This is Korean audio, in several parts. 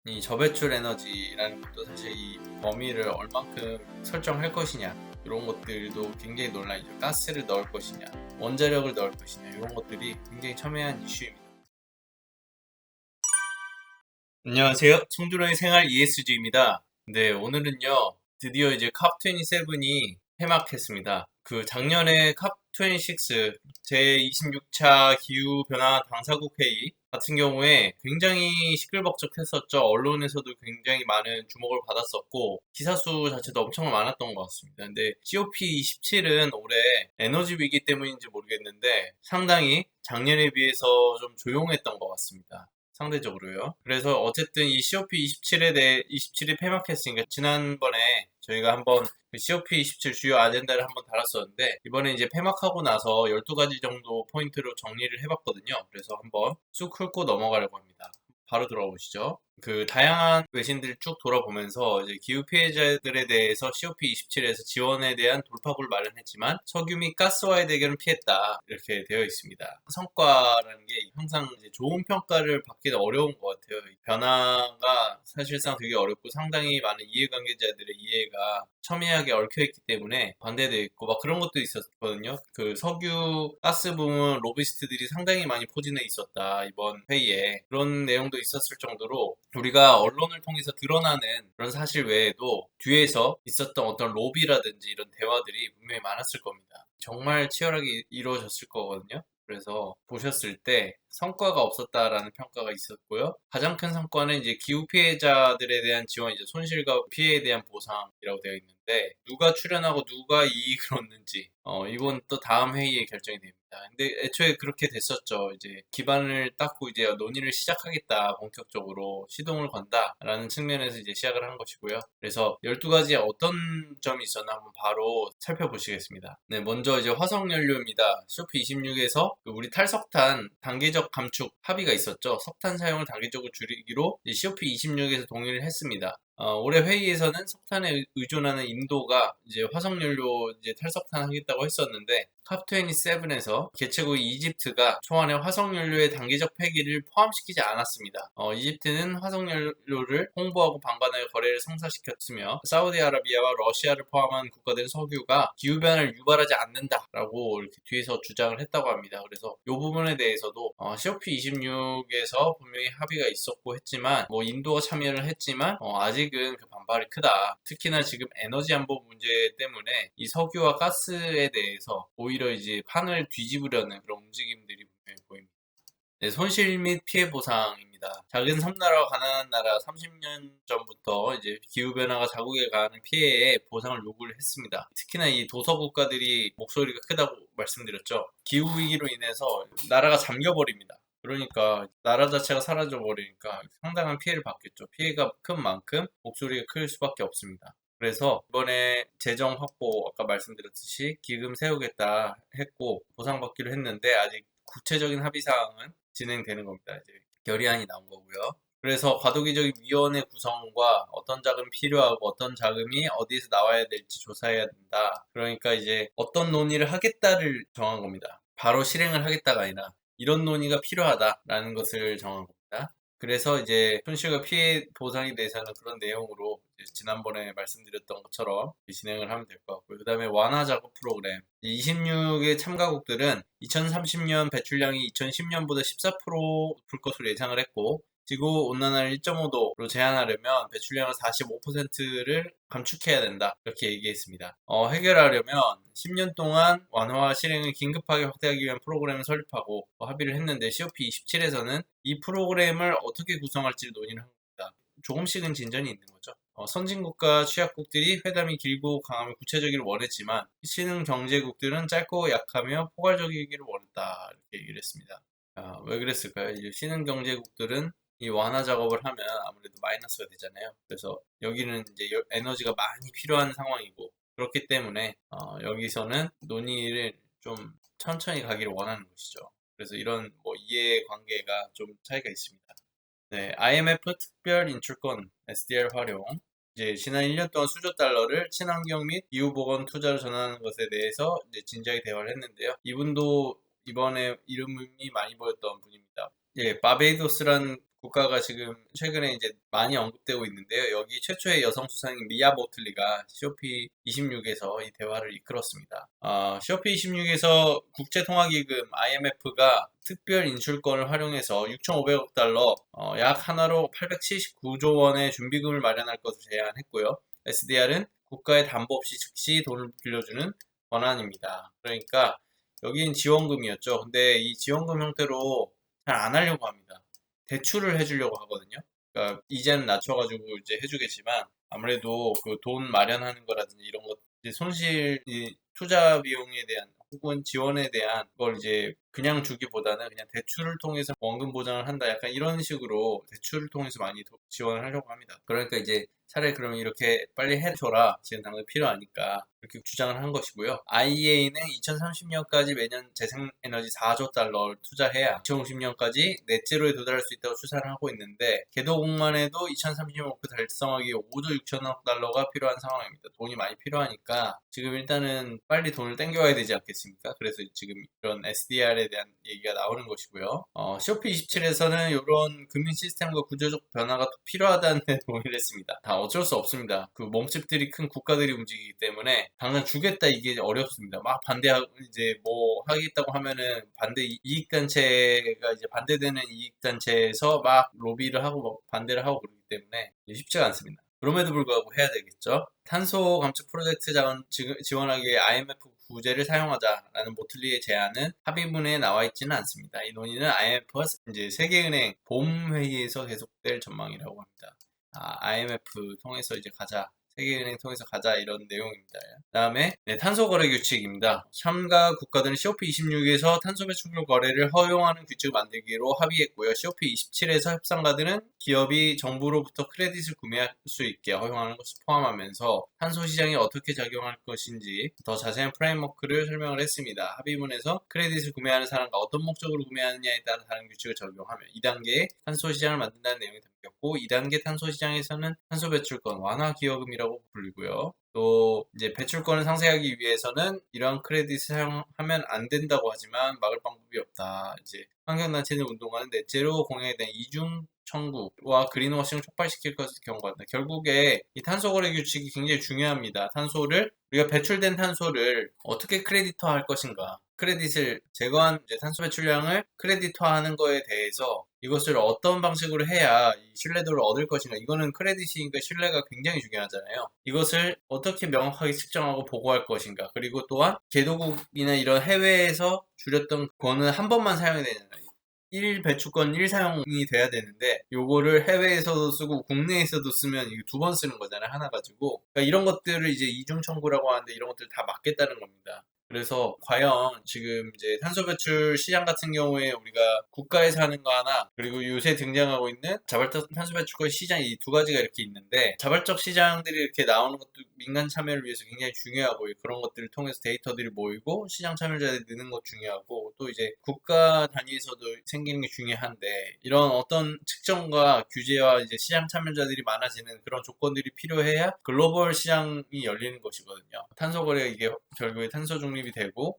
이 저배출 에너지라는 것도 사실 이 범위를 얼만큼 설정할 것이냐 이런 것들도 굉장히 논란이죠. 가스를 넣을 것이냐, 원자력을 넣을 것이냐 이런 것들이 굉장히 첨예한 이슈입니다. 안녕하세요. 청주로의 생활 ESG입니다. 네, 오늘은요 드디어 이제 컵27이 폐막했습니다. 그 작년에 컵26 제26차 기후변화 당사국 회의 같은 경우에 굉장히 시끌벅적했었죠. 언론에서도 굉장히 많은 주목을 받았었고 기사 수 자체도 엄청 많았던 것 같습니다. 근데 COP27은 올해 에너지 위기 때문인지 모르겠는데 상당히 작년에 비해서 좀 조용했던 것 같습니다. 상대적으로요. 그래서 어쨌든 이 COP27에 대해 27이 폐막했으니까 지난번에 저희가 한번 그 COP27 주요 아젠다를 한번 달았었는데 이번에 이제 폐막하고 나서 12가지 정도 포인트로 정리를 해봤거든요. 그래서 한번 쑥 훑고 넘어가려고 합니다. 바로 들어가 보시죠. 그 다양한 외신들 쭉 돌아보면서 이제 기후 피해자들에 대해서 COP27에서 지원에 대한 돌파구를 마련했지만 석유 및 가스와의 대결은 피했다 이렇게 되어 있습니다. 성과라는 게 항상 이제 좋은 평가를 받기는 어려운 것 같아요. 변화가 사실상 되게 어렵고 상당히 많은 이해관계자들의 이해가 첨예하게 얽혀있기 때문에 반대도 있고 막 그런 것도 있었거든요. 그 석유 가스 부문 로비스트들이 상당히 많이 포진해 있었다 이번 회의에 그런 내용도 있었을 정도로 우리가 언론을 통해서 드러나는 그런 사실 외에도 뒤에서 있었던 어떤 로비라든지 이런 대화들이 분명히 많았을 겁니다. 정말 치열하게 이루어졌을 거거든요. 그래서 보셨을 때 성과가 없었다라는 평가가 있었고요. 가장 큰 성과는 이제 기후 피해자들에 대한 지원, 이제 손실과 피해에 대한 보상이라고 되어 있는데 누가 출연하고 누가 이익을 얻는지 이건 또 다음 회의에 결정이 됩니다. 근데 애초에 그렇게 됐었죠. 이제 기반을 닦고 이제 논의를 시작하겠다, 본격적으로 시동을 건다라는 측면에서 이제 시작을 한 것이고요. 그래서 12가지에 어떤 점이 있었나 한번 바로 살펴보시겠습니다. 네, 먼저 이제 화석연료입니다. COP26에서 우리 탈석탄 단계적 감축 합의가 있었죠. 석탄 사용을 단계적으로 줄이기로 COP26에서 동의를 했습니다. 올해 회의에서는 석탄에 의존하는 인도가 이제 화석연료 이제 탈석탄 하겠다고 했었는데 컵27에서 개최국 이집트가 초안에 화석연료의 단계적 폐기를 포함시키지 않았습니다. 이집트는 화석연료를 홍보하고 방관하여 거래를 성사시켰으며 사우디아라비아와 러시아를 포함한 국가들은 석유가 기후변화를 유발하지 않는다라고 이렇게 뒤에서 주장을 했다고 합니다. 그래서 이 부분에 대해서도 COP26에서 분명히 합의가 있었고 했지만 뭐 인도가 참여를 했지만 아직은 그 반발이 크다. 특히나 지금 에너지 안보 문제 때문에 이 석유와 가스에 대해서 오히려 이제 판을 뒤집으려는 그런 움직임들이 분명히 보입니다. 네, 손실 및 피해 보상입니다. 작은 섬나라와 가난한 나라 30년 전부터 이제 기후변화가 자국에 가하는 피해에 보상을 요구를 했습니다. 특히나 이 도서 국가들이 목소리가 크다고 말씀드렸죠. 기후위기로 인해서 나라가 잠겨버립니다. 그러니까 나라 자체가 사라져 버리니까 상당한 피해를 받겠죠. 피해가 큰 만큼 목소리가 클 수밖에 없습니다. 그래서 이번에 재정 확보 아까 말씀드렸듯이 기금 세우겠다 했고 보상받기로 했는데 아직 구체적인 합의 사항은 진행되는 겁니다. 이제 결의안이 나온 거고요. 그래서 과도기적인 위원회 구성과 어떤 자금이 필요하고 어떤 자금이 어디에서 나와야 될지 조사해야 된다. 그러니까 이제 어떤 논의를 하겠다를 정한 겁니다. 바로 실행을 하겠다가 아니라 이런 논의가 필요하다라는 것을 정한 겁니다. 그래서 이제 손실과 피해 보상에 대해서는 그런 내용으로 지난번에 말씀드렸던 것처럼 진행을 하면 될 것 같고요. 그 다음에 완화 작업 프로그램. 26의 참가국들은 2030년 배출량이 2010년보다 14% 높을 것으로 예상을 했고 지구 온난화를 1.5도로 제한하려면 배출량을 45%를 감축해야 된다. 이렇게 얘기했습니다. 해결하려면 10년 동안 완화 실행을 긴급하게 확대하기 위한 프로그램을 설립하고 합의를 했는데 COP27에서는 이 프로그램을 어떻게 구성할지 논의를 한 겁니다. 조금씩은 진전이 있는 거죠. 선진국과 취약국들이 회담이 길고 강하면 구체적이기를 원했지만 신흥 경제국들은 짧고 약하며 포괄적이기를 원했다. 이렇게 얘기를 했습니다. 왜 그랬을까요? 이제 신흥 경제국들은 이 완화 작업을 하면 아무래도 마이너스가 되잖아요. 그래서 여기는 이제 에너지가 많이 필요한 상황이고 그렇기 때문에 여기서는 논의를 좀 천천히 가기를 원하는 것이죠. 그래서 이런 뭐 이해 관계가 좀 차이가 있습니다. 네, IMF 특별 인출권 SDR 활용. 이제 지난 1년 동안 수조 달러를 친환경 및 기후보건 투자로 전환하는 것에 대해서 이제 진지하게 대화를 했는데요. 이분도 이번에 이름이 많이 보였던 분입니다. 예, 바베이도스란 국가가 지금 최근에 이제 많이 언급되고 있는데요. 여기 최초의 여성 수상인 미아 모틀리가 COP26에서 이 대화를 이끌었습니다. COP26에서 국제통화기금 IMF가 특별 인출권을 활용해서 6,500억 달러, 약 하나로 879조 원의 준비금을 마련할 것을 제안했고요. SDR은 국가의 담보 없이 즉시 돈을 빌려주는 권한입니다. 그러니까 여긴 지원금이었죠. 근데 이 지원금 형태로 잘 안 하려고 합니다. 대출을 해주려고 하거든요. 그러니까 이자는 낮춰가지고 이제 해주겠지만 아무래도 그 돈 마련하는 거라든지 이런 것, 이제 손실, 이 투자 비용에 대한 혹은 지원에 대한 걸 이제 그냥 주기보다는 그냥 대출을 통해서 원금 보장을 한다. 약간 이런 식으로 대출을 통해서 많이 지원을 하려고 합니다. 그러니까 이제 차라리 그러면 이렇게 빨리 해줘라. 지금 당장 필요하니까. 이렇게 주장을 한 것이고요. IEA는 2030년까지 매년 재생에너지 4조 달러를 투자해야 2050년까지 넷제로에 도달할 수 있다고 추산을 하고 있는데 개도국만 해도 2030년 목표 달성하기 5조 6천억 달러가 필요한 상황입니다. 돈이 많이 필요하니까 지금 일단은 빨리 돈을 땡겨와야 되지 않겠습니까? 그래서 지금 이런 SDR에 대한 얘기가 나오는 것이고요. COP27에서는 이런 금융 시스템과 구조적 변화가 또 필요하다는 데 동의를 했습니다. 다 어쩔 수 없습니다. 그 몸집들이 큰 국가들이 움직이기 때문에 당장 주겠다 이게 어렵습니다. 막 반대하고 이제 뭐 하겠다고 하면은 반대 이익단체가 이제 반대되는 이익단체에서 막 로비를 하고 막 반대를 하고 그러기 때문에 쉽지가 않습니다. 그럼에도 불구하고 해야 되겠죠. 탄소 감축 프로젝트 자원 지원하기에 IMF 구제를 사용하자라는 모틀리의 제안은 합의문에 나와 있지는 않습니다. 이 논의는 IMF와 이제 세계은행 봄 회의에서 계속될 전망이라고 합니다. IMF 통해서 이제 가자. 세계은행 통해서 가자 이런 내용입니다. 다음에 탄소 거래 규칙입니다. 참가 국가들은 COP26에서 탄소 배출 거래를 허용하는 규칙을 만들기로 합의했고요. COP27에서 협상가들은 기업이 정부로부터 크레딧을 구매할 수 있게 허용하는 것을 포함하면서 탄소 시장이 어떻게 작용할 것인지 더 자세한 프레임워크를 설명을 했습니다. 합의문에서 크레딧을 구매하는 사람과 어떤 목적으로 구매하느냐에 따라 다른 규칙을 적용하며 2단계의 탄소 시장을 만든다는 내용이 담겼고 2단계 탄소 시장에서는 탄소 배출권 완화 기여금이라고 불리고요. 또 이제 배출권을 상쇄하기 위해서는 이러한 크레딧을 사용하면 안 된다고 하지만 막을 방법이 없다. 이제 환경단체는 운동하는 넷제로 공약에 대한 이중 청구와 그린워싱을 촉발시킬 것을 경고한다. 결국에 이 탄소 거래 규칙이 굉장히 중요합니다. 우리가 배출된 탄소를 어떻게 크레딧화할 것인가. 크레딧을 제거한 이제 탄소 배출량을 크레딧화하는 거에 대해서 이것을 어떤 방식으로 해야 이 신뢰도를 얻을 것인가. 이거는 크레딧이니까 신뢰가 굉장히 중요하잖아요. 이것을 어떻게 명확하게 측정하고 보고할 것인가. 그리고 또한 개도국이나 이런 해외에서 줄였던 거는 한 번만 사용이 되잖아요. 1배출권 1사용이 돼야 되는데 요거를 해외에서도 쓰고 국내에서도 쓰면 이거 두 번 쓰는 거잖아요. 하나 가지고. 그러니까 이런 것들을 이제 이중 청구라고 하는데 이런 것들 다 막겠다는 겁니다. 그래서 과연 지금 이제 탄소 배출 시장 같은 경우에 우리가 국가에서 하는 거 하나 그리고 요새 등장하고 있는 자발적 탄소 배출권 시장 이 두 가지가 이렇게 있는데 자발적 시장들이 이렇게 나오는 것도 민간 참여를 위해서 굉장히 중요하고 그런 것들을 통해서 데이터들이 모이고 시장 참여자들이 느는 것 중요하고 또 이제 국가 단위에서도 생기는 게 중요한데 이런 어떤 측정과 규제와 이제 시장 참여자들이 많아지는 그런 조건들이 필요해야 글로벌 시장이 열리는 것이거든요. 탄소 거래가 이게 결국에 탄소 중립이 되고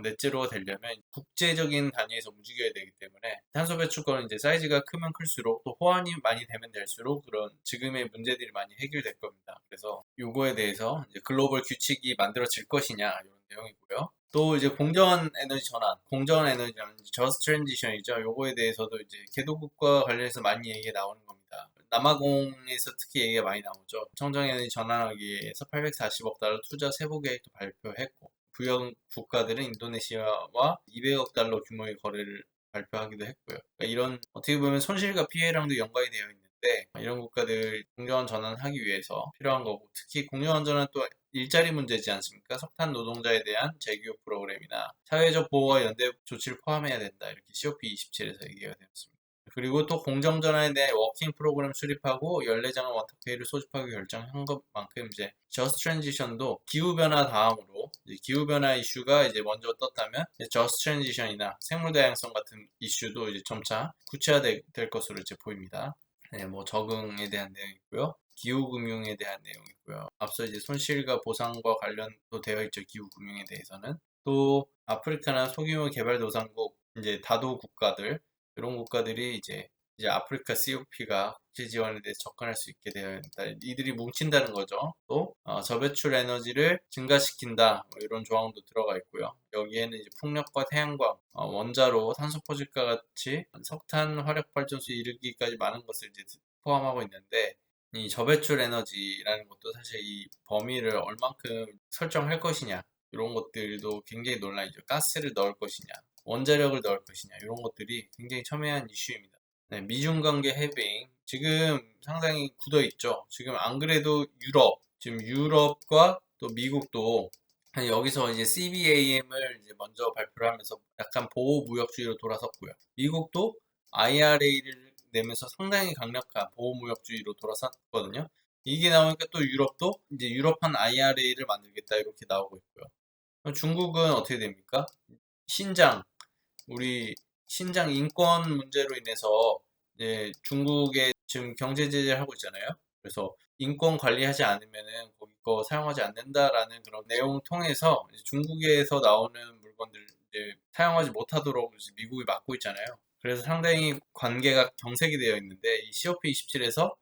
넷제로가 되려면 국제적인 단위에서 움직여야 되기 때문에 탄소 배출권은 이제 사이즈가 크면 클수록 또 호환이 많이 되면 될수록 그런 지금의 문제들이 많이 해결될 겁니다. 그래서 요거에 대해서 이제 글로벌 규칙이 만들어질 것이냐 이런 내용이고요. 또 이제 공정한 에너지 전환, 공정한 에너지라는 저스트 트랜지션이죠. 요거에 대해서도 이제 개도국과 관련해서 많이 얘기가 나오는 겁니다. 남아공에서 특히 얘기가 많이 나오죠. 청정에너지 전환하기 위해서 840억 달러 투자 세부 계획도 발표했고 부영 국가들은 인도네시아와 200억 달러 규모의 거래를 발표하기도 했고요. 그러니까 이런 어떻게 보면 손실과 피해랑도 연관이 되어 있는데 이런 국가들 공정한 전환을 하기 위해서 필요한 거고 특히 공정한 전환은 또 일자리 문제지 않습니까? 석탄 노동자에 대한 재교육 프로그램이나 사회적 보호와 연대 조치를 포함해야 된다. 이렇게 COP27에서 얘기가 되었습니다. 그리고 또 공정전환에 대한 워킹 프로그램 수립하고 14장의 원탁회의를 소집하기 결정한 것만큼 이제 저스트 트랜지션도 기후변화 다음으로 기후변화 이슈가 이제 먼저 떴다면 저스트 트랜지션이나 생물 다양성 같은 이슈도 이제 점차 구체화될 것으로 이제 보입니다. 네, 뭐 적응에 대한 내용이고요. 기후금융에 대한 내용이고요. 앞서 이제 손실과 보상과 관련도 되어 있죠. 기후금융에 대해서는. 또 아프리카나 소규모 개발도상국, 이제 다도 국가들 이런 국가들이 이제 이제 아프리카 COP가 국제 지원에 대해 접근할 수 있게 되어 있다. 이들이 뭉친다는 거죠. 또 저배출 에너지를 증가시킨다. 뭐 이런 조항도 들어가 있고요. 여기에는 이제 풍력과 태양광, 원자로, 탄소 포집과 같이 석탄 화력 발전소 이르기까지 많은 것을 이제 포함하고 있는데 이 저배출 에너지라는 것도 사실 이 범위를 얼만큼 설정할 것이냐 이런 것들도 굉장히 논란이죠. 가스를 넣을 것이냐, 원자력을 넣을 것이냐 이런 것들이 굉장히 첨예한 이슈입니다. 네, 미중 관계 해빙 지금 상당히 굳어 있죠. 지금 안 그래도 지금 유럽과 또 미국도 여기서 이제 CBAM을 이제 먼저 발표를 하면서 약간 보호무역주의로 돌아섰고요. 미국도 IRA를 내면서 상당히 강력한 보호무역주의로 돌아섰거든요. 이게 나오니까 또 유럽도 이제 유럽판 IRA를 만들겠다 이렇게 나오고 있고요. 중국은 어떻게 됩니까? 신장, 우리 신장 인권 문제로 인해서 이제 중국에 지금 경제 제재를 하고 있잖아요. 그래서 인권 관리하지 않으면은 거기 거 사용하지 않는다라는 그런 내용을 통해서 중국에서 나오는 물건들 이제 사용하지 못하도록 미국이 막고 있잖아요. 그래서 상당히 관계가 경색이 되어 있는데 이 COP27에서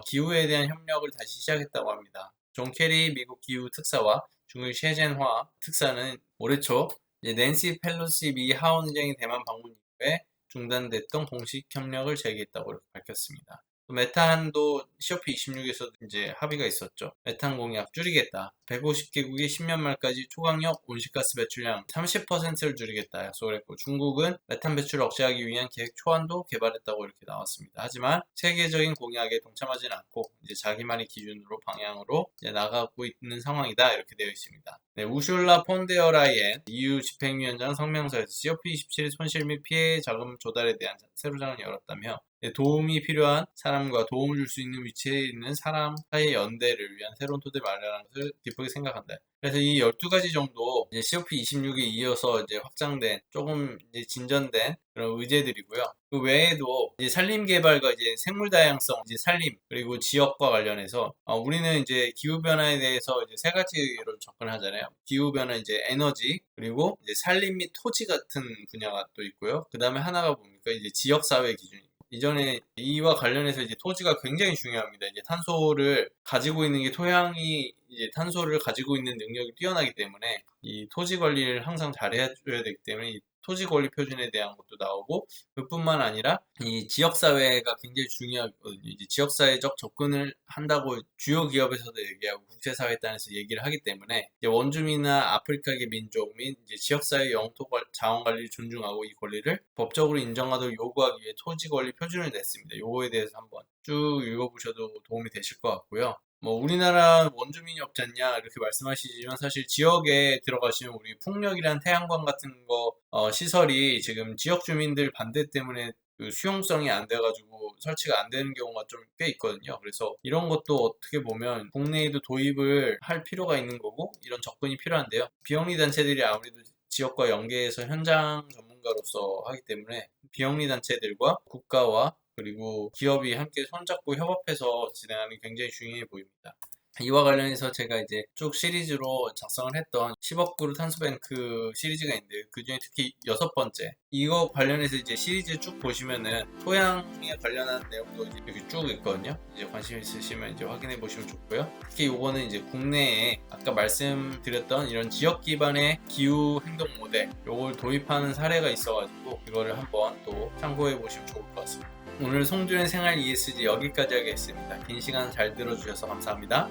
기후에 대한 협력을 다시 시작했다고 합니다. 존 케리 미국 기후 특사와 중국 셰젠화 특사는 올해 초 낸시 펠로시 미 하원의장이 대만 방문 이후에 중단됐던 공식 협력을 재개했다고 이렇게 밝혔습니다. 메탄도 COP26에서도 이제 합의가 있었죠. 메탄 공약 줄이겠다. 150개국이 10년 말까지 초강력 온실가스 배출량 30%를 줄이겠다 약속을 했고 중국은 메탄 배출을 억제하기 위한 계획 초안도 개발했다고 이렇게 나왔습니다. 하지만 세계적인 공약에 동참하지는 않고 이제 자기만의 기준으로 방향으로 이제 나가고 있는 상황이다 이렇게 되어 있습니다. 네, 우슐라 폰데어라이엔 EU 집행위원장 성명서에서 COP27 손실 및 피해 자금 조달에 대한 세로장을 열었다며 도움이 필요한 사람과 도움을 줄 수 있는 위치에 있는 사람 사이의 연대를 위한 새로운 토대 마련하는 것을 기쁘게 생각한다. 그래서 이 12가지 정도 이제 COP26에 이어서 이제 확장된 조금 이제 진전된 그런 의제들이고요. 그 외에도 이제 산림 개발과 이제 생물 다양성, 이제 산림 그리고 지역과 관련해서 우리는 이제 기후 변화에 대해서 이제 세 가지로 접근하잖아요. 기후 변화 이제 에너지 그리고 이제 산림 및 토지 같은 분야가 또 있고요. 그 다음에 하나가 뭡니까? 이제 지역 사회 기준. 이전에 이와 관련해서 이제 토지가 굉장히 중요합니다. 이제 탄소를 가지고 있는 게 토양이 이제 탄소를 가지고 있는 능력이 뛰어나기 때문에 이 토지 관리를 항상 잘해줘야 되기 때문에 이 토지 권리 표준에 대한 것도 나오고 그뿐만 아니라 이 지역사회가 굉장히 중요하거든요. 이제 지역사회적 접근을 한다고 주요 기업에서도 얘기하고 국제사회단에서 얘기를 하기 때문에 이제 원주민이나 아프리카계 민족 및 이제 지역사회 영토 자원 관리를 존중하고 이 권리를 법적으로 인정하도록 요구하기 위해 토지 권리 표준을 냈습니다. 요거에 대해서 한번 쭉 읽어보셔도 도움이 되실 것 같고요. 뭐 우리나라 원주민이 없지 않냐 이렇게 말씀하시지만 사실 지역에 들어가시면 우리 풍력이란 태양광 같은 거 시설이 지금 지역 주민들 반대 때문에 그 수용성이 안 돼가지고 설치가 안 되는 경우가 좀 꽤 있거든요. 그래서 이런 것도 어떻게 보면 국내에도 도입을 할 필요가 있는 거고 이런 접근이 필요한데요. 비영리 단체들이 아무래도 지역과 연계해서 현장 전문가로서 하기 때문에 비영리 단체들과 국가와 그리고 기업이 함께 손잡고 협업해서 진행하는 게 굉장히 중요해 보입니다. 이와 관련해서 제가 이제 쭉 시리즈로 작성을 했던 10억 그루 탄소뱅크 시리즈가 있는데 그 중에 특히 6번째 이거 관련해서 이제 시리즈 쭉 보시면은 토양에 관련한 내용도 이제 여기 쭉 있거든요. 이제 관심 있으시면 이제 확인해 보시면 좋고요. 특히 이거는 이제 국내에 아까 말씀드렸던 이런 지역 기반의 기후 행동 모델 요걸 도입하는 사례가 있어가지고 이거를 한번 또 참고해 보시면 좋을 것 같습니다. 오늘 송준의 생활 ESG 여기까지 하겠습니다. 긴 시간 잘 들어주셔서 감사합니다.